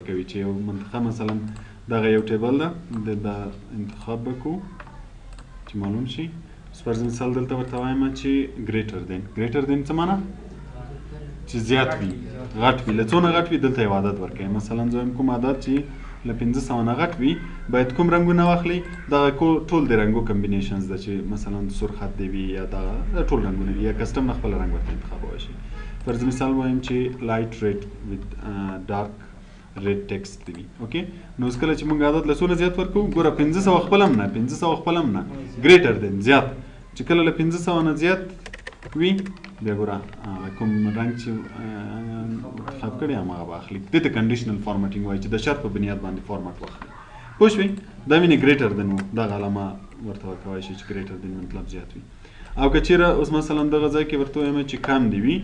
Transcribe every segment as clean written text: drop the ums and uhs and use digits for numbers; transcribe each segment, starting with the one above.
ورکوي چې یو منطقه مثلا دغه یو ټیبل ده د انتخاب وکړو چې معلوم شي. اوس فرض مثال دلته ورته وایم چې ګریټر دین. ګریټر دین څه معنا؟ چې زیات وي، غټ وي. له څونه غټ وي دلته یو عدد ورکوي. مثلا زه وایم کوم عدد چې له 500 نه غټ وي باید کوم رنګونه واخلي؟ دغه ټول د رنګو کمبینیشنز ده چې مثلا سور خط دی وي یا دغه ټول رنګونه وي یا کسټم نه خپل رنګ ورته انتخابولی شي. فرض مثال وایم چې لایټ ریډ وذ ډارک ریډ ټیکسټ دی وي. اوکې نو اوس کله چې موږ عدد له څونه زیات ورکوو ګوره 500 خپل هم نه 500 خپل هم نه ګریټر دین زیات. چې کله له 500 نه زیات وي بیا ګوره کوم رنګ چې انتخاب کړی هماغه به اخلي. دې ته کنډیشنل فارمټینګ وایي چې د شرط په بنیاد باندې فارمټ واخلي. پوه شوې؟ دا وینې ګریټر دین و دغه علامه ورته ورکولی شي چې ګریټر دین مطلب زیات وي. او که چیرې اوس مثلا دغه ځای کې ورته وایم چې کم دی وي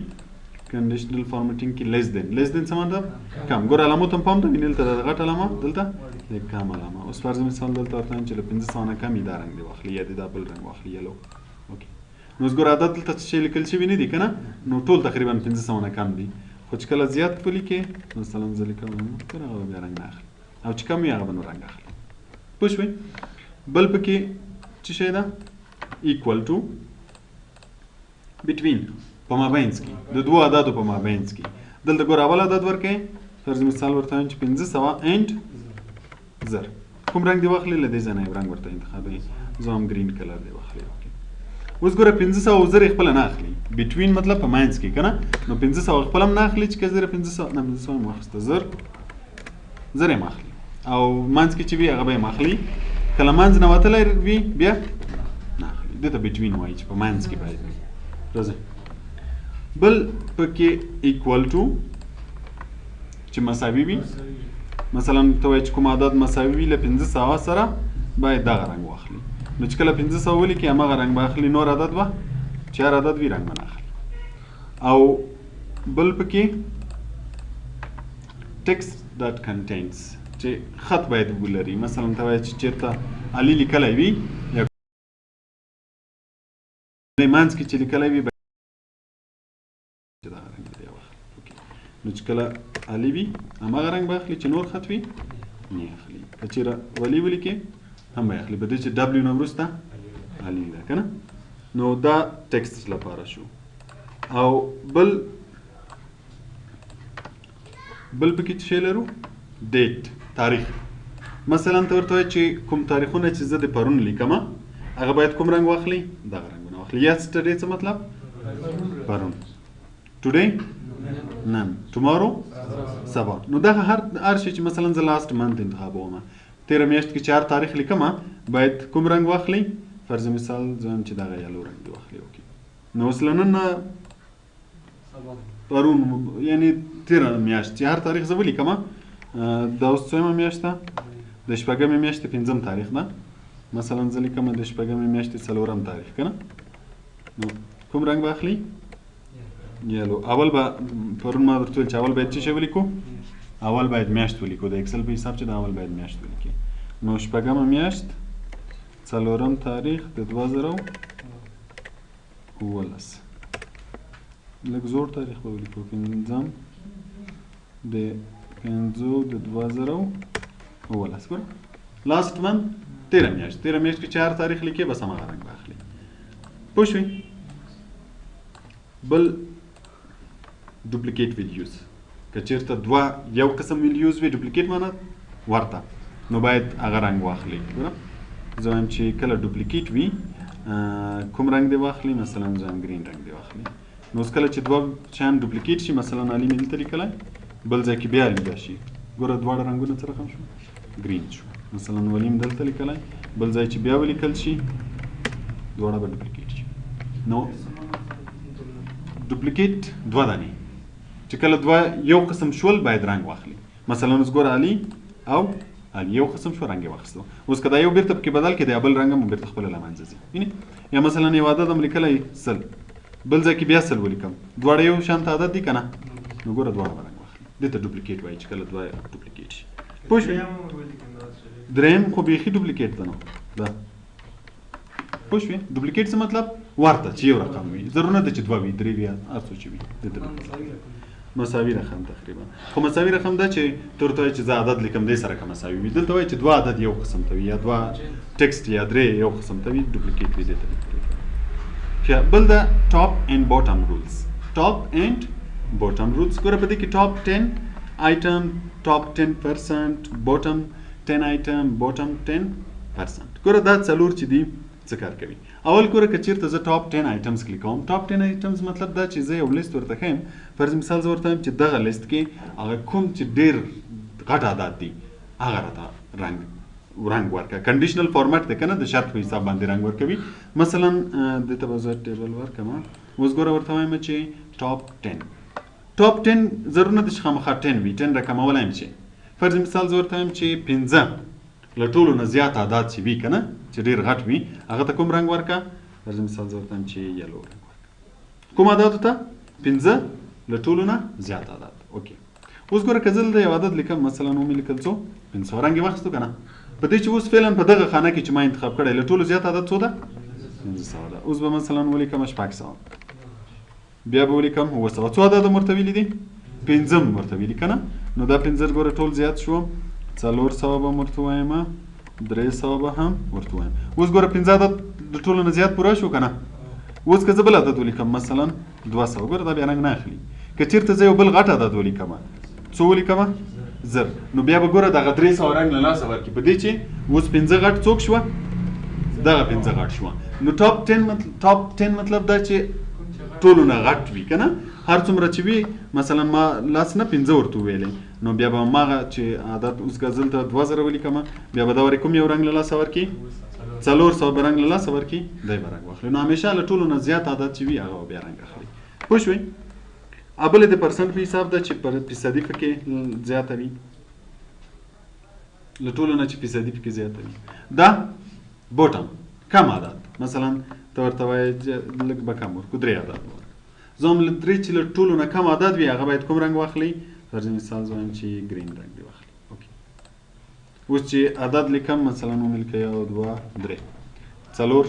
کنډیشنل فارمټینګ کې لیس دین. لیس دین څه مطلب؟ کم. ګوره علامو ته هم پام ده وینې دلته د غټ علامه دلته د کم علامه. اوس فرض مثال دلته ورته وایم چې له 500 نه کم یې دا رنګ دی واخلي یا د دا بل رنګ واخلي یلو. اوکې نو اوس ګوره عدد دلته څه شی لیکل شوي نه دي که نه؟ نو ټول تقریبا 500 نه کم دي. خو چې کله زیات ولیکې مثلا زه لیکم هغه به بیا رنګ نه اخلي او چې کم وي هغه به نو رنګ اخلي. پوه شوې؟ بل پکې څه شی ده؟ ایکول ټو بټوین په مابینځ کې د دوو عددو په مابینځ کې. دلته ګوره اول عدد ورکوي. فرض مثال ورته وایم چې 500 اینډ 1000 کوم رنګ دی واخلي؟ له دې ځای نه یو رنګ ورته انتخابوي. زه هم ګرین کلر دی واخلي. اوس ګوره 500 او 1000 خپله نه اخلي. بټوین مطلب په ماینځ کې که نه؟ نو 500 خپله هم نه اخلي چې که زه 500 نه 500 هم واخیسته 1000 یې هم اخلي او منځ کې چې وي هغه به یې هم اخلي. کله منځ نه وتلی وي بیا نه اخلي. دې ته بټوین وایي چې په منځ کې باید وي. راځئ بل پکې ایکوال ټو چې مساوي وي. مثلا ته وایي چې کوم عدد مساوي وي له 500 سره باید دغه رنګ واخلي. نو چې کله 500 ولیکي هماغه رنګ به اخلي. نور عدد به چې هر عدد وي رنګ به نه اخلي. او بل پکې ټیکسټ دات کنټینز چې خط باید ولري. مثلا ته وایي چې چېرته علي لیکلی وي یا منځ کې چې لیکلی وي دغه رنګ به واخلي. نو چې کله علي وي هماغه رنګ به اخلي چې نور خط وي نه اخلي. که چېرې ولي ولیکې هم به اخلي. په دې چې ډبلیو نه وروسته علي ده که نه؟ نو دا ټیکسټ لپاره شو. او بل پکې څه شی لرو؟ ډیټ تاریخ. مثلا ته ورته وایي چې کوم تاریخونه چې زه د پرون لیکمه هغه باید کوم رنګ واخلي؟ دغه رنګونه واخلي. یسټرډې څه مطلب؟ پرون. ټوډے نن. ټومارو سبا. نو دغه هر شی چې مثلا زه لاست منت انتخابومه تیره میاشت کې چې هر تاریخ لیکمه باید کوم رنګ واخلي؟ فرض مثال زه وایم چې دغه یلو رنګ دی واخلي. اوکې نو اوس له نن نه پرون یعنې تیره میاشت چې هر تاریخ زه ولیکمه دا اوس څویمه میاشت ده؟ د شپږمې میاشتې 5م تاریخ ده. مثلا زه لیکمه د شپږمې میاشتې 4م تاریخ که نه؟ نو کوم رنګ به اخلي؟ یلو. اول به پرون ما درته ویل چې اول باید څه شی ولیکو؟ اول باید میاشت ولیکو. د ایکسل په حساب چې د اول باید میاشت ولیکي. نو شپږمه میاشت 4م تاریخ د 2019 لږ زوړ تاریخ به ولیکو. 5م د 5 د 2019 ګوره لاست منت تیره میاشت. تیره میاشت کې چې هر تاریخ لیکې بس هماغه رنګ به اخلي. پوه شوې؟ بل ډوپلیکیټ ویډیوز. که چېرته دوه یو قسم ویډیوز وي ډوپلیکیټ معنا ورته نو باید هغه رنګ واخلي. ګوره زه وایم چې کله ډوپلیکیټ وي کوم رنګ دی واخلي؟ مثلا زه وایم ګرین رنګ دی واخلي. نو اوس کله چې دوه شیان ډوپلیکیټ شي مثلا علي مې دلته لیکلی بل ځای کې بیا علي بیا شي ګوره دواړه رنګونه څه رقم شو؟ ګرین شو. مثلا ولي مې دلته لیکلی بل ځای چې بیا ولیکل شي دواړه به ډوپلیکیټ شي. نو ډوپلیکیټ دوه دانې چې کله دوه یو قسم شول باید رنګ واخلي. مثلا اوس ګوره علي او علي یو قسم شو رنګ یې واخیستو. اوس که دا یو بیرته پکې بدل کړي د بل رنګ هم بیرته خپله له منځه ځي. وینې؟ یا مثلا یو عدد هم لیکلی 100 بل ځای کې بیا 100 ولیکم دواړه یو شانته عدد دي که نه؟ نو ګوره دواړه به رنګ واخلي. دې ته ډوپلیکیټ وایي چې کله دوه ډوپلیکیټ شي. پوه شوې؟ دریم خو بیخي ډوپلیکیټ ده. نو دا پوه شوې؟ ډوپلیکیټ څه مطلب؟ ورته چې یو رقم وي. ضرور نه ده چې دوه وي درې وي هر څه چې وي. مساوي رقم تقریبا. خو مساوي رقم دا چې تر ته چې زه عدد لیکم دې سره که مساوي وي. دلته وایي چې دوه عدد یو قسم ته وي یا دوه ټکسټ یا درې یو قسم ته وي ډوپلیکیټ وي دې ته ډوپلیکیټ. بل دا ټاپ اینډ باټم رولز. ټاپ اینډ باټم رولز ګوره په دې کې ټاپ 10 آیټم ټاپ 10% باټم 10 آیټم باټم 10%. ګوره دا څلور چې دي څه کار کوي. اول ګوره که چېرته زه ټاپ 10 آیټمز کلیک کوم ټاپ 10 آیټمز مطلب دا چې زه یو لیست ورته ښیم. فرض مثال زه ورته وایم چې دغه لیست کې هغه کوم چې ډېر غټ عدد دي هغه راته رنګ ورکړه. کنډیشنل فارمټ دی که نه د شرط په حساب باندې رنګ ورکوي. مثلا دلته به زه ټیبل ورکړم. اوس ګوره ورته وایم چې ټاپ 10 ټاپ 10 ضرور نه ده چې خامخا 10 وي 10 رقمولی هم شي. فرض مثال زه ورته وایم چې 15 له ټولو نه زیات عدد چې وي که نه چې ډېر غټ وي هغه ته کوم رنګ ورکړه. فرض مثال زه ورته وایم چې یلو رنګ ورکړه. کوم عددو ته 15 له ټولو نه زیات عدد. اوکې اوس ګوره که زه دلته یو عدد لیکم مثلا ومې لیکل څو 500 رنګ یې واخیستو که نه. په دې چې اوس فعلا په دغه خانه کې چې ما انتخاب کړی له ټولو زیات عدد څو ده 500 ده. اوس به مثلا ولیکم 600 بیا به ولیکم 900. څو عدد ورته ویلي دي 5 ورته ویلي که نه. نو دا 5 ګوره ټول زیات شو 400 به ورته وایم 300 به هم ورته وایم. اوس ګوره 15 عدد د ټولو نه زیات پوره شو که نه. اوس که زه بل عدد ولیکم مثلا 200 ګوره دا بیا رنګ نه اخلي. که چېرته زه یو بل غټ عدد ولیکم څو ولیکم 1000 نو بیا به ګوره دغه 300 رنګ له لاسه ورکړي. په دې چې اوس 15 غټ څوک شوه دغه 15 غټ شوه. نو ټاپ 10 مطلب دا چې ټولو نه غټ وي که نه. هر څومره چې وي مثلا ما لاس نه 15 ورته وویلی نو بیا به هماغه چې عدد اوس که دلته 2000 ولیکمه بیا به دا ورې کوم یو رنګ له لاسه ورکړي 400 به رنګ له لاسه ورکړي دی به رنګ واخلي. نو همیشه له ټولو نه زیات عدد چې وي هغه بیا رنګ اخلي. پوه شوئ. بله د پرسنټ په حساب ده چې فیصدي پکې زیاته وي له ټولو نه چې فیصدي پکې زیاته وي. دا بوټم کم عدد مثلا ته ورته وایې لږ به کم ورکړو 3 عدد زه هم 3 چې له ټولو نه کم عدد وي هغه باید کوم رنګ واخلي. فرض مثال زه وایم چې ګرین رنګ دې واخلي. اوکې اوس چې عدد لیکم مثلا ومې لیکه 1 2 3 4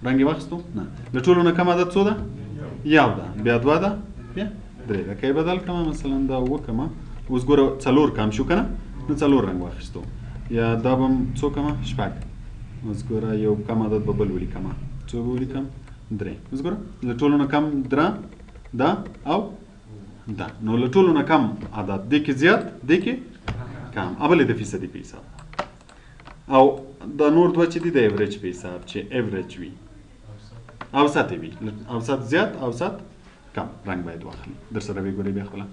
رنګ یې واخیستو نه له ټولو نه کم عدد څو ده یو ده بیا 2 ده بیا 3 ده. که یې بدل کړم مثلا دا وکړم اوس ګوره 4 کم شو که نه نو 4 رنګ واخیستو یا دا به څو کمه 6. اوس ګوره یو کم عدد به بل ولیکم څو به ولیکم 3. اوس ګوره له ټولو نه کم دا او دا نو له ټولو نه کم عدد دې کې زیات دې کې کم. بلې د فیصدي په حساب او دا نور دوه چې دي د ایوریج په حساب چې ایوریج وي اوسط وي اوسط زیات اوسط کم رنګ باید واخلي. در سره به ګورئ بیا خپله.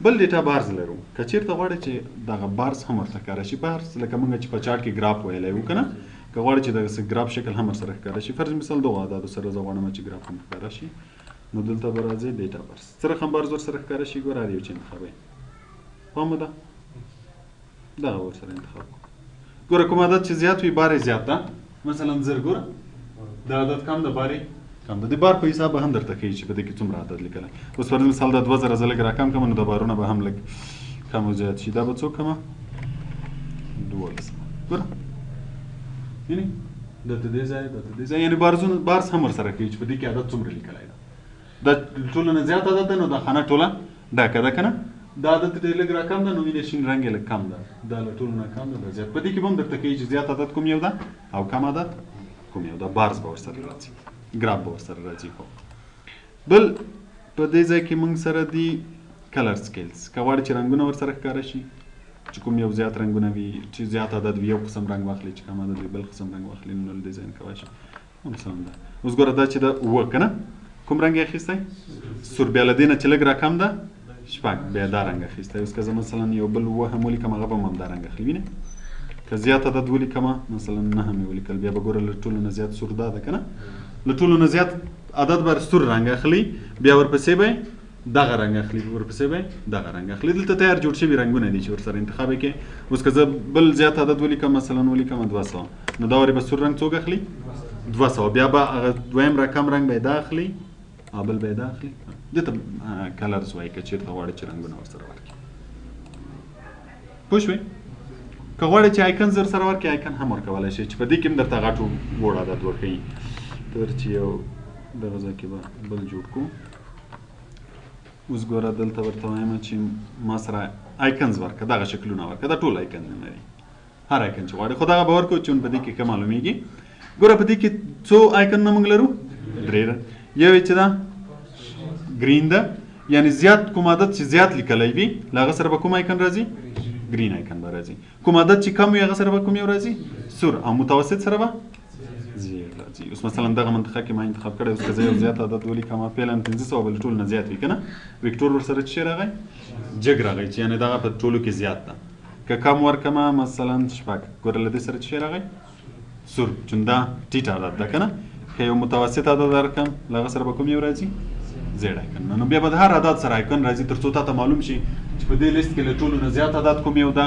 بل ډیټا بارز لرو که چېرته غواړئ چې دغه بارز هم ورته ښکاره شي. بارز لکه موږ چې په چارټ کې ګراف ویلی وو که نه که غواړئ چې دغسې ګراف شکل هم ورسره ښکاره شي. فرض مثال دغو عددو سره زه غواړم چې ګراف هم ښکاره شي نو دلته به راځئ ډیټا بارز څه رقم بارز ورسره ښکاره شي. ګوره هر یو چې انتخابوئ پام مو ده دغه ورسره انتخاب کړو. ګوره کوم عدد چې زیات وي بار یې زیات ده مثلا 1000 ګوره د عدد کم ده بار یې کم ده. د بار په حساب به هم درته ښیي چې په دې کې څومره عدد لیکلی. اوس فرض مثال دا 2000 زه لږ راکم کړم نو د بارونه به هم لږ کم او زیات شي. دا به څو کمه 12 ګوره یعنې دلته دې ځای دلته دې ځای یعنې بارز هم ورسره کوي چې په دې کې عدد څومره لیکلی ده. دا ټولو نه زیات عدد ده نو دا خانه ټوله ډکه ده که نه. دا عدد ډېر لږ راکم ده نو وینې شین رنګ یې لږ کم ده. دا له ټولو نه کم ده دا زیات. په دې کې به هم درته کوي چې زیات عدد کوم یو ده او کم عدد کوم یو ده. بارز به ورسره راځي ګراف به ورسره راځي. خو بل په دې ځای کې موږ سره دي کلر سکیلز. که غواړئ چې رنګونه ورسره ښکاره شي چې کوم یو زیات رنګونه وي چې زیات عدد وي یو قسم رنګ واخلي چې کم عدد وي بل قسم رنګ واخلي نو ډیزاین کولی شي. مثلا ده اوس ګوره دا چې ده 9 که نه کوم رنګ یې اخیستی سور. بیا له دې نه چې لږ راکم ده 6 بیا دا رنګ اخیستی. اوس که زه مثلا یو بل 9 هم ولیکم هغه به هم همدا رنګ اخلي. وینې که زیات عدد ولیکم مثلا 9 هم یې ولیکل بیا به ګوره له ټولو نه زیات سور دا ده که نه له ټولو نه زیات عدد به سور رنګ اخلي بیا ورپسې به دغه رنګ اخلي ورپسې به دغه رنګ اخلي. دلته تیار جوړ شوي رنګونه دي چې ورسره انتخاب یې کړې. اوس که زه بل زیات عدد ولیکم مثلا ولیکم 200 نو دا ورې به سور رنګ څوک اخلي 200 بیا به هغه دویم رقم رنګ به یې دا اخلي او بل به یې دا اخلي. دې ته کلرز وایي که چېرته غواړئ چې رنګونه ورسره ورکړي. پوه شوئ. که غواړئ چې آیکن زر سره ورکړي آیکن هم ورکولی شئ چې په دې کې هم درته غټ وړ عدد ورښیي. تر چې یو دغه ځای کې به بل جوړ کړو اوس ګوره دلته ورته وایم چې ما سره آیکنز ورکړه دغه شکلونه ورکړه دا ټول آیکن لري هر آیکن چې غواړي خو دغه به ورکړو چې په دې کې ښه معلومیږي ګوره په دې کې څو آیکنونه موږ لرو درې یو یې چې دا ګرین ده یعنی زیات کوم عدد چې زیات لیکلی وي له هغه سره به کوم آیکن راځي ګرین آیکن به راځي کوم عدد چې کم وي هغه سره به کوم یو راځي سور او متوسط سره به زیات راځي اوس مثلا دغه منطقه کې ما انتخاب کړی اوس که زه یو زیات عدد ولیکم فعلا 500 بل ټول نه زیات وي که نه وکتور ورسره څه راغی جګ راغی چې یعنې دغه په ټولو کې زیات ده که کم ورکمه مثلا شپږ ګوره له دې سره څه راغی سور چون دا ټیټ عدد ده که نه که یو متوسط عدد ورکم له هغه سره به کوم یو راځي زیډ آیکن نو بیا به د هر عدد سره آیکن راځي تر څو تا ته معلوم شي چې په دې لیست کې له ټولو نه زیات عدد کوم یو ده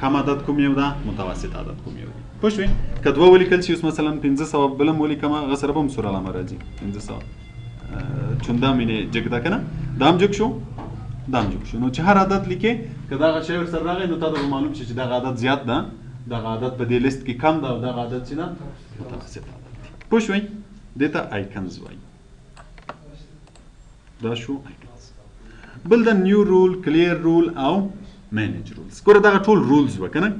کم عدد کوم یو ده متوسط عدد کوم یو ده پوه شوې که دوه ولیکل شي اوس مثلا 500 بل هم ولیکم هغه سره به هم سور علامه راځي 500 چون دا مینې جګ ده که نه دا هم جګ شو دا هم جګ شو نو چې هر عدد لیکې که دغه شی ورسره راغی نو تا ته به معلوم شي چې دغه عدد زیات ده دغه عدد په دې لیست کې کم ده او دغه عدد چې ده متوسط عدد دی پوه شوې دې ته آیکنز وایي دا شو آیکنز بل د نیو رول کلیر رول او مینیج رولز ګوره دغه ټول رولز وه که نه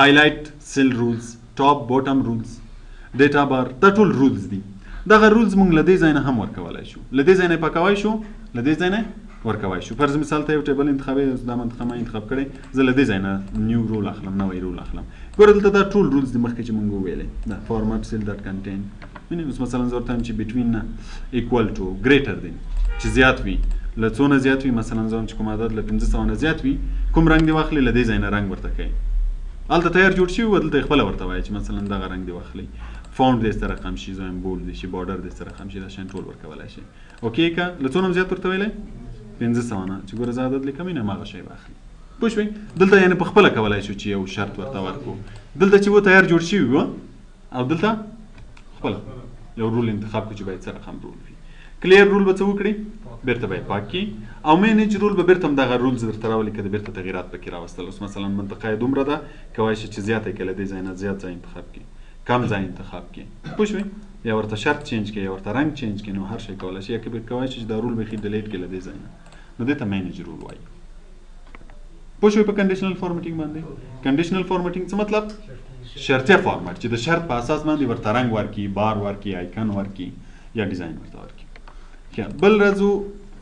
هایلایټ سیل رولز ټاپ باټم رولز ډیټا بار دا ټول رولز دي دغه رولز موږ له دې ځای نه هم ورکولی شو له دې ځای نه یې پاکوی شو له دې ځای نه ورکوی شو فرض مثال ته یو ټیبل انتخابوي دا منطقه ما انتخاب کړی زه له دې ځای نه نیو رول اخلم نوی رول اخلم ګوره دلته دا ټول رولز دي مخکې چې موږ وویلی دا فارمټ سیل ډاټ کنټین اوس مثلا زه ورته وایم چې بټوین نه ایکوال ټو ګریټر دی چې زیات وي له څو نه زیات وي مثلا زه وایم چې کوم عدد له 500 نه زیات وي کوم رنګ دې واخلي له دې ځای نه رنګ ورته کوي هلته تیار جوړ شوي و دلته یې خپله ورته وایي چې مثلا دغه رنګ دې واخلي فونټ دې سره رقم شي زه وایم بولډ دې شي بارډر دې سره رقم شي دا شیان ټول ورکولی شي اوکې که له څو نه زیات ورته ویلی 500 نه چې ګوره زه عدد لیکم یې نه هماغه شی به اخلي پوه شوئ دلته یعنې په خپله کولی شو چې یو شرط ورته ورکړو دلته چې و تیار جوړ شوي وه او دلته خپله یو رول انتخاب کړو چې باید څه رقم رول وي کلیر رول به څه وکړي بیرته به یې پاک کړي او مینیج رول به بیرته هم دغه رولز درته راولي که د بیرته تغیرات پکې راوستل اوس مثلا منطقه یې دومره ده کولی شي چې زیاته یې کړي له دې ځای نه زیات ځای انتخاب کړي کم ځای انتخاب کړي پوه شوې یا ورته شرط چینج کړي یا ورته رنګ چینج کړي نو هر شی کولی شي یا که کولی شي چې دا رول بیخي ډیلیټ کړي له دې ځای نه نو دې ته مینیج رول وایي پوه شوې په کنډیشنل فارمیټینګ باندې کنډیشنل فارمیټینګ څه مطلب شرطیه فارمیټ چې د شرط په اساس باندې ورته رنګ ورکړي بار ورکړي آیکن ورکړي یا ډیزاین ورته ورکړي بل راځو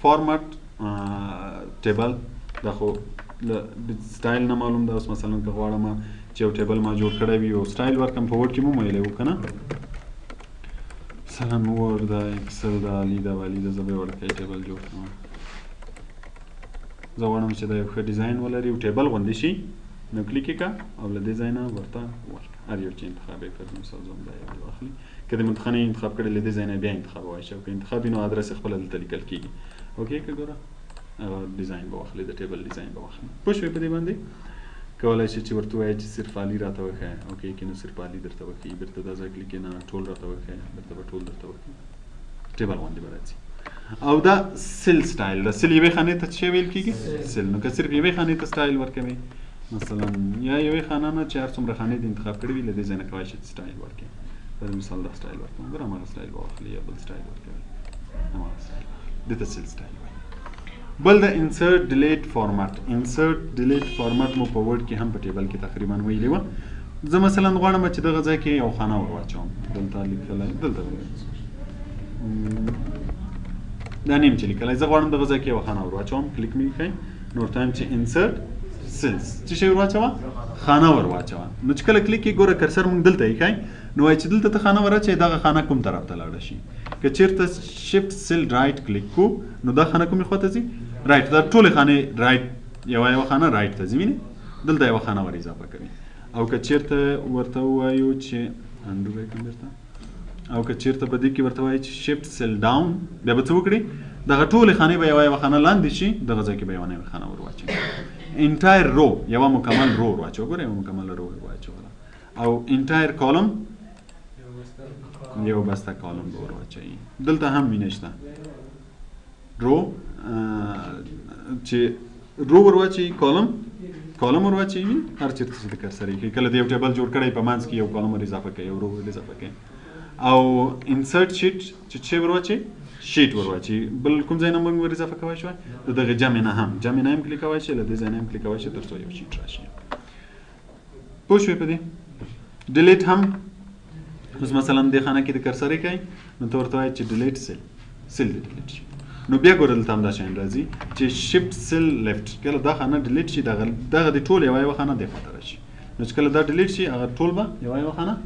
فارمیټ ټیبل دا خو له سټایل نه معلوم ده اوس مثلا که غواړم چې یو ټیبل ما جوړ کړی وي او سټایل ورکړم په ورډ کې مو ویلی وو که نه مثلا ورډ ده ایکسل ده علي ده والي ده زه به یې وړکی ټیبل جوړ کړم زه غواړم چې دا یو ښه ډیزاین ولري یو ټیبل غوندې شي نو کلیک یې کړه او له دې ځای نه ورته ورکړه هر یو چې انتخاب یې فرض مثال زه هم دا یو واخلي که د منطقه نه یې انتخاب کړی له دې ځای نه بیا انتخابوی شي او که انتخاب وي نو ادرس یې خپله دلته لیکل کېږي اوکې که ګوره ډیزاین به واخلي د ټیبل ډیزاین به واخلي پوه شوې په دې باندې کولی شي چې ورته ووایي چې صرف علي راته وښیه اوکې کې نو صرف علي درته وښیي بیرته دا ځای کلیک نه ټول راته وښیه بیرته به ټول درته وښیي ټیبل غوندې به راځي او دا سیل سټایل د سیل یوې خانې ته څه ویل کېږي سیل نو که صرف یوې خانې ته سټایل ورکوي مثلا یا یوې خانه نه چې هر څومره خانې دې انتخاب کړي وي له دې ځای نه کولی شي سټایل ورکړي پر مثال دا سټایل ورکوم ګوره هماغه سټایل به واخلي یا بل سټایل ورکوي هماغه سټایل دې ته سیل سټایل وایي بل د انسرټ ډیلیټ فارمیټ انسرټ ډیلیټ فارمیټ مو په ورډ کې هم په ټیبل کې تقریبا ویلې وه زه مثلا غواړم چې دغه ځای کې یو خانه ور واچوم دلته لیکلی دلته دا نیم چې لیکلی زه غواړم دغه ځای کې یو خانه ور واچوم کلیک مې وکړئ نو ورته وایم چې انسرټ سیلز څه شی ور واچوه خانه ور واچوه نو چې کله کلیک یې ګوره کرسر مونږ دلته ایښی نو وایي چې دلته ته خانه ور اچوئ دغه خانه کوم طرف ته لاړه شي که چېرته شفټ سیل رایټ کلیک کړو نو دا خانه کومې خوا ته ځي رایټ دا ټولې خانې رایټ یوه خانه رایټ ته ځي وینې دلته یوه خانه ور اضافه کوي او که چېرته ورته ووایو چې انډو به یې کړم بېرته او که چېرته په دې کې ورته وایي چې شفټ سیل ډاون بیا به څه وکړي دغه ټولې خانې به یوه خانه لاندې شي دغه ځای کې به یوه نوې خانه ور واچوي انټایر رو یوه مکمل رو ور واچوه ګوره یوه مکمله رو ور واچوله او انټایر کالم یو بسته کالم به ور واچوي دلته هم مینه شته رو چې رو ور واچوي کالم ور واچوي هر چېرته چې د کرسر یې کړي کله د یو ټیبل جوړ کړی په منځ کې یو کالم ور اضافه کوي یو رو ور اضافه کوي او انسرټ شیټ چې څه ور واچوي شیټ ور واچي بل کوم ځای نه موږ ور اضافه کوای شو دغه جمع نه هم کلیک کوای شي له دې ځای نه هم کلیک کوای شي تر څو یو شیټ راشي پوه شوې په دې ډیلیټ هم اوس مثلا د خانه کې د کرسر کوي نو ته ورته وایي چې ډیلیټ سیل ډیلیټ شي نو بیا ګورل تم دا شین راځي چې شیفت سیل لیفت کله دا خانه ډیلیټ شي دغه د ټول یو خانه د خاطر شي نو چې کله دا ډیلیټ شي هغه ټول به یو خانه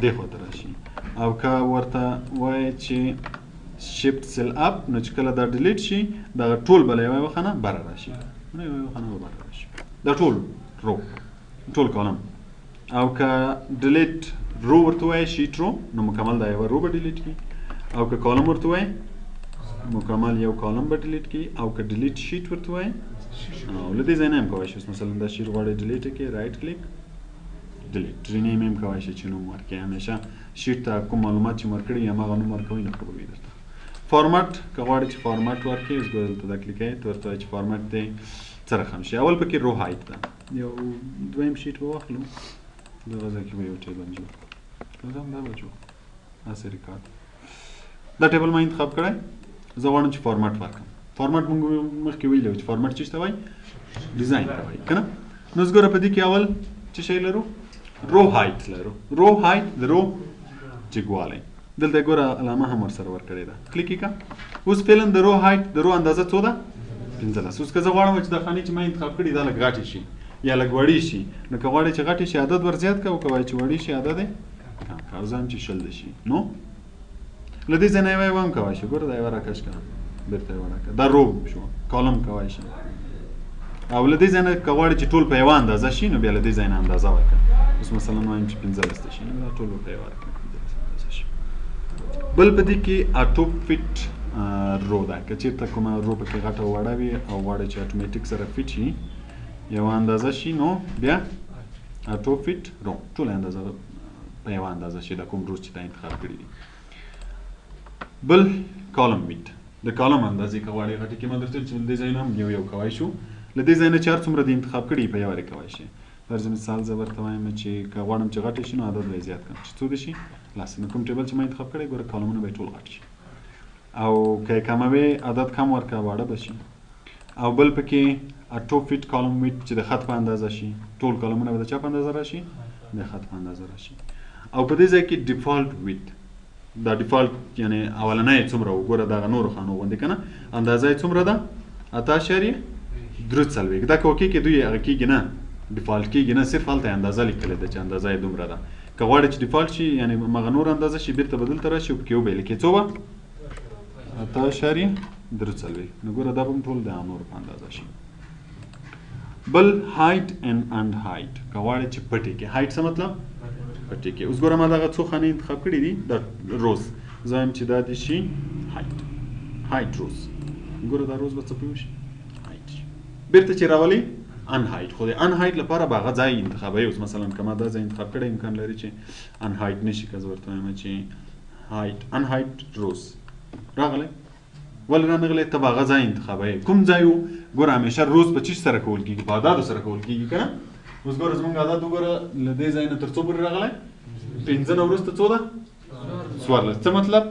د خاطر شي او که ورته وایي چې شیفت سیل اپ نو چې کله دا ډیلیټ شي دغه ټول بل یو خانه بر راشي نو یو خانه بر راشي دا ټول رو ټول کالم او که ډیلیټ رو ورته وایي شیټ رو نو مکمل دا یو رو به ډیلیټ کی او که کالم ورته وایي مکمل یو کالم به ډیلیټ کی او که ډیلیټ شیټ ورته وایي او له دې ځای نه هم کولی شي مثلا دا شیټ غواړئ ډیلیټ کړئ رایټ کلیک ډیلیټ رینیم هم کولی شي چې نوم ورکړئ همیشه شیټ ته کوم معلومات چې ورکړي هماغه نوم ورکوئ نه خبر وي درته فارمټ که غواړئ چې فارمټ ورکړئ اوس ګورئ دلته دا کلیکوئ ته ورته وایي چې فارمټ دی څه رقم شي اول پکې رو هایټ ده یو دویم شیټ به واخلو دغه ځای کې به یو ټیبل جوړ کړو دا به جوړ هسې ریکارډ دا ټیبل ما انتخاب کړی زه غواړم چې فارمټ ورکړم فارمټ موږ مخکې ویلي وو چې فارمټ څه ته وایي ډیزاین ته وایي که نه نو اوس ګوره په دې کې اول څه شی لرو رو هایټ لرو رو هایټ د رو جګوالی دلته ګوره علامه هم ورسره ورکړې ده کلیک یې کړه اوس فعلا د رو هایټ د رو اندازه څو ده 15 اوس که زه غواړم چې دا خانې چې ما انتخاب کړي دا لږ غټې شي یا لږ وړې شي نو که غواړې چې غټې شي عدد ور زیات کړه او که وایي چې وړې شي عدد یې کم کړه او زه هم چې 20 شي نو له دې ځای نه یو هم کولی شي ګوره دا یوه راکش کړه بېرته یې وړه کړه دا رو شو کالم کولی شي او له دې ځای نه که غواړې چې ټول په یوه اندازه شي نو بیا له دې ځای نه اندازه ورکړه اوس مثلا وایم چې 15 شي نو دا ټول به په یوه اندازه شي بل په دې کې اټو فټ رو ده که چېرته کومه رو پکې غټه وړه وي او غواړئ چې اټومیټیک سره فټ شي یوه اندازه شي نو بیا اټو فټ رو ټوله اندازه په یوه اندازه شي دا کوم روز چې تا انتخاب کړي دي بل کالم ویډ د کالم اندازې که غواړئ غټې کې ما درته چې له دې ځای نه هم یو کولی شو له دې ځای نه چې هر څومره د انتخاب کړي په یوه کولی شي فرض مثال زه ورته وایم چې که غواړم چې غټې شي نو عدد به یې زیات کړم چې څو دې شي لس نو کوم ټیبل چې ما انتخاب کړی ګوره کالمونه به یې ټول غټ شي او که یې کموي عدد کم ورکړه واړه به شي او بل پکې اټو فټ کالم ویډ چې د خط په اندازه شي ټول کالمونه به د چا په اندازه راشي د خط په اندازه راشي او په دې ځای کې ډیفالټ ویډ دا ډیفالټ یعنی اولنۍ څومره وګوره دغه نورو خانو غوندې که نه اندازه یې څومره ده 8.43 دا که اوکې کې دوی هغه کېږي نه ډیفالټ کېږي نه صرف هلته یې اندازه لیکلې ده چې اندازه یې دومره ده که غواړې چې ډیفالټ شي یعنی هغه نور اندازه شي بېرته به دلته راشي او پکې وبه یې لیکې څو به 8.43 نو ګوره دا به هم ټول د نورو په اندازه شي بل هایټ اند هایټ که غواړې چې پټې کې هایټ څه مطلب پټې کې اوس ګوره ما دغه څو خانې انتخاب کړي دي د روز زه وایم چې دا دې شي هایټ روز ګوره دا روز به څه پوه شي هایټ شي بېرته چې راولي ان هایټ خو د ان هایټ لپاره به هغه ځای انتخابوي اوس مثلا که ما دا ځای انتخاب کړی امکان لري چې ان هایټ نه شي که زه ورته وایم چې هایټ ان هایټ روز راغلی ولې رانغلی ته به هغه ځای انتخابوي کوم ځای و ګوره همیشه روز په چیز سره کول کېږي په عددو سره کول کېږي که نه اوس ګوره زموږ عدد وګوره له دې ځای نه تر څو پورې راغلی 15 نه وروسته څو ده 14 څه مطلب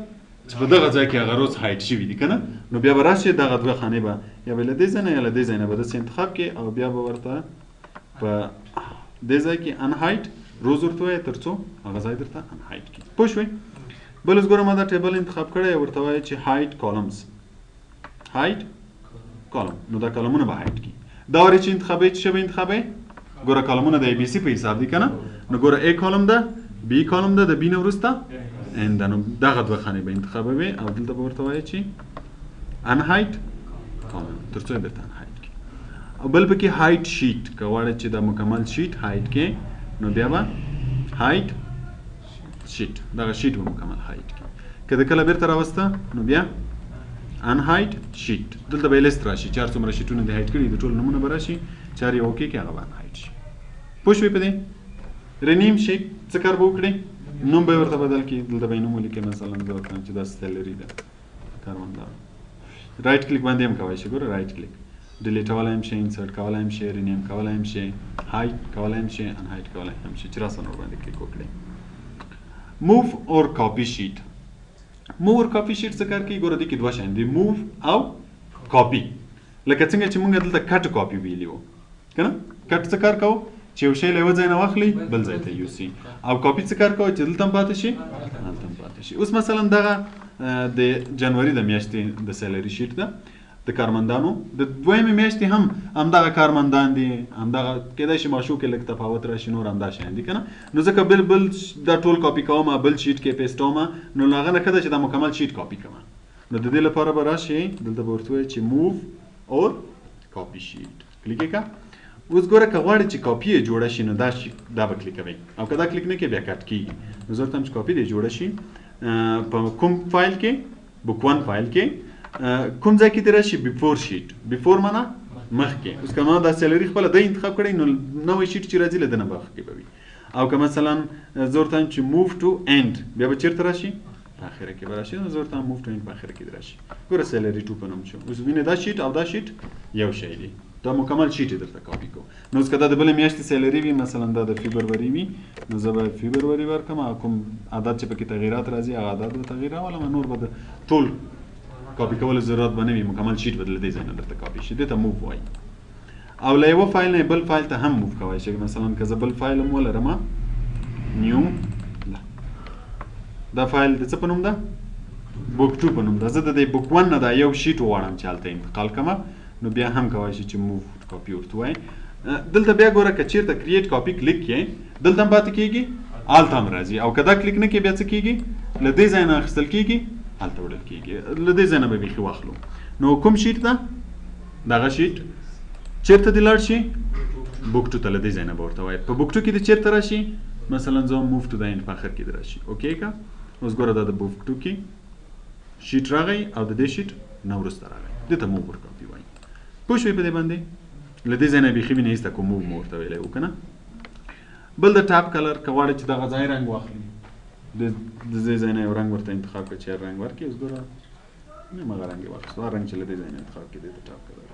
چې په دغه ځای کې هغه روز هایټ شوي دي که نه نو بیا به راشي دغه دوه خانې به یا به له دې ځای نه یا له دې ځای نه به داسې انتخاب کړي او بیا به ورته په دې ځای کې ان هایټ روز ورته وایي تر څو هغه ځای درته ان هایټ کړي پوه شوئ بل اوس ګوره ما دا ټیبل انتخاب کړی ورته وایي چې هایټ کالمز هایټ کالم نو دا کالمونه به هایټ کړي دا ورې چې انتخابوي څه شی به انتخابوي ګوره کالمونه د ای بي سي په حساب دي که نه نو ګوره ای کالم ده بی کالم ده د بی نه وروسته ان ده نو دغه دوه خانې به انتخابوي او دلته به ورته وایي چې ان هایټ کالم تر څو یې درته ان هایټ کړي او بل پکې هایټ شیټ که غواړئ چې دا مکمل شیټ هایټ کړي نو بیا به هایټ شیټ دغه شیټ به مکمل هایټ کړي که د کله بیرته راوسته نو بیا ان هایټ شیټ دلته به یې لیست راشي چې هر څومره شیټونه دې هایټ کړي د ټول نومونه به راشي چې هر یو اوکې کې هغه به ان هایټ شي پوه شوې په دې رینیم شیټ څه کار به وکړي نوم به یې ورته بدل کړي دلته به یې نوم ولیکئ مثلا زه ورته وایم چې دا سیلري ده کاروندار رایټ کلیک باندې هم کولی شي ګوره رایټ کلیک ډیلیټولی هم شي انسرټ کولی هم شي رینیم کولی هم شي هایټ کولی هم شي ان هایټ کولی هم شي چې راسره ورباندې کلیک وکړئ موو اور کاپي شیټ موو او کاپي شیټ څه کار کوي ګوره دې کې دوه شیان دي موو او کاپي لکه څنګه چې موږ دلته کټ کاپي ویلي وو کنه کټ څه کار کوو چې یو شی له یو ځای نه واخلي بل ځای ته یوسي او کاپي څه کار کوو چې دلته هم پاتې شي هلته هم پاتې شي. اوس مثلا دغه د جنوري د میاشتې د سیلري شیټ ده د کارمندانو د دویمې میاشتې هم همدغه کارمندان دي همدغه کېدای شي ماشو کې لږ تفاوت راشي نور همدا شیان دي که نه نو ځکه بل دا ټول کاپي کوم بل شیټ کې پیسټوم نو هغه نه ښه ده چې دا مکمل شیټ کاپي کوم نو د دې لپاره به راشي دلته به ورته وایي چې موو اور کاپي شیټ کلیک یې کړه. اوس ګوره که غواړې چې کاپي یې جوړه شي نو دا به کلیکوئ او که دا کلیک نه کوې بیا کټ کېږي نو زه ورته وایم چې کاپي دې جوړه شي په کوم فایل کې بک 1 فایل کې کوم ځای کې دې راشي بیفور شیټ بیفور معنا مخکې. اوس که ما دا سیلري خپله دی انتخاب کړی نو نوی شیټ چې راځي له ده نه مخکې به وي او که مثلا زه ورته وایم چې موو ټو اینډ بیا به چېرته راشي په اخره کې به راشي نو زه ورته وایم موو ټو اینډ په اخره کې دې راشي. ګوره سیلري 2 په نوم شو. اوس وینې دا شیټ او دا شیټ یو شی دی دا مکمل شیټ یې درته کاپي کو. نو اوس که دا د بلې میاشتې سیلري وي مثلا دا د فبروري وي نو زه به فبروري ورکړم او کوم عدد چې پکې تغیرات راځي هغه عدد به تغیر راولم نور به د ټول کاپي کولو ضرورت به نه وي مکمل شیټ به له دې ځای نه درته کاپي شي دې ته موو وایي. او له یوه فایل نه بل فایل ته هم موو کولی شئ مثلا که زه بل فایل هم ولرم نیو دا فایل د څه په نوم ده بک 2 په نوم ده زه د دې بک 1 نه دا یو شیټ وغواړم چې هلته انتقال کړم نو بیا هم کولی شي چې موو کاپي ورته وایي. دلته بیا ګوره که چېرته کریټ کاپي کلیک کړې دلته هم پاتې کېږي هلته هم راځي او که دا کلیک نه کړې بیا څه کېږي له دې ځای نه اخیستل کېږي هلته وړل کېږي له دې ځای نه به بیخي واخلو. نو کوم شیټ ده دغه شیټ چېرته دې لاړ شي بک 2 ته له دې ځای نه به ورته وایي په بک 2 کې دې چېرته راشي مثلا زه موو ټو د اینډ په اخر کې دې راشي اوکې که اوس ګوره دا د بک 2 کې شیټ راغی او د دې شیټ نه وروسته راغی دې ته موو ور کاپي وایي. پوه شوې په دې باندې له دې ځای نه بیخي مې نه ایسته کوم موو مو ورته ویلی و که نه. بل د ټاپ کلر که غواړې چې دغه ځای رنګ واخلي د دې ځای نه یو رنګ ورته انتخاب کړه چې هر رنګ ورکړي. اوس ګوره نیم هغه رنګ یې واخیستو هر رنګ چې له دې ځای نه انتخاب کړي دې ته ټاپ کلر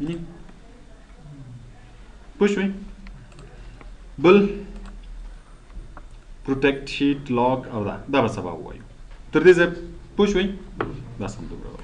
ویني. پوه شوې بل پروټیکټ شیټ لاګ او دا به سبا ووایو تر دې ځای پوه شوې دا سم دومره